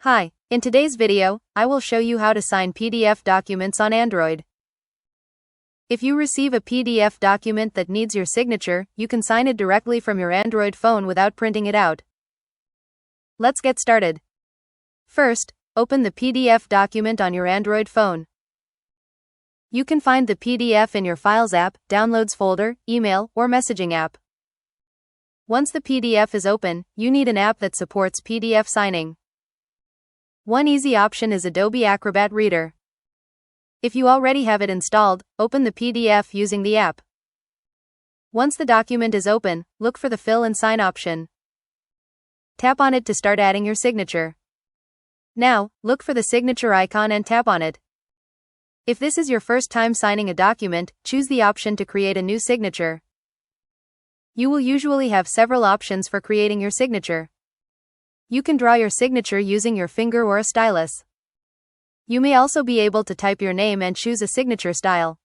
Hi, in today's video, I will show you how to sign PDF documents on Android. If you receive a PDF document that needs your signature, you can sign it directly from your Android phone without printing it out. Let's get started. First, open the PDF document on your Android phone. You can find the PDF in your Files app, Downloads folder, Email, or Messaging app. Once the PDF is open, you need an app that supports PDF signing. One easy option is Adobe Acrobat Reader. If you already have it installed, open the PDF using the app. Once the document is open, look for the Fill and Sign option. Tap on it to start adding your signature. Now, look for the signature icon and tap on it. If this is your first time signing a document, choose the option to create a new signature. You will usually have several options for creating your signature. You can draw your signature using your finger or a stylus. You may also be able to type your name and choose a signature style.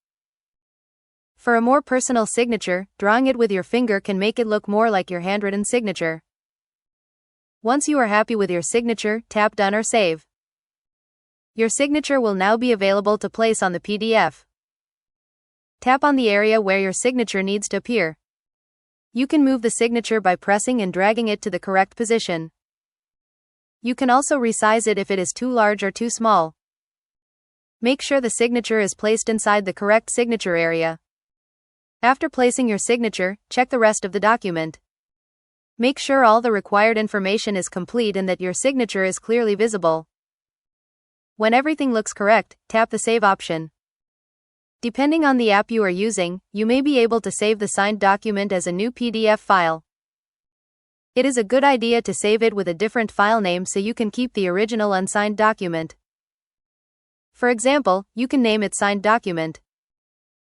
For a more personal signature, drawing it with your finger can make it look more like your handwritten signature. Once you are happy with your signature, tap Done or Save. Your signature will now be available to place on the PDF. Tap on the area where your signature needs to appear. You can move the signature by pressing and dragging it to the correct position. You can also resize it if it is too large or too small. Make sure the signature is placed inside the correct signature area. After placing your signature, check the rest of the document. Make sure all the required information is complete and that your signature is clearly visible. When everything looks correct, tap the Save option. Depending on the app you are using, you may be able to save the signed document as a new PDF file. It is a good idea to save it with a different file name so you can keep the original unsigned document. For example, you can name it Signed Document.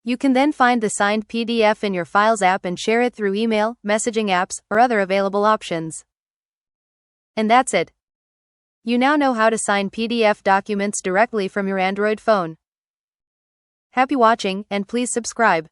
You can then find the signed PDF in your Files app and share it through email, messaging apps, or other available options. And that's it. You now know how to sign PDF documents directly from your Android phone. Happy watching, and please subscribe.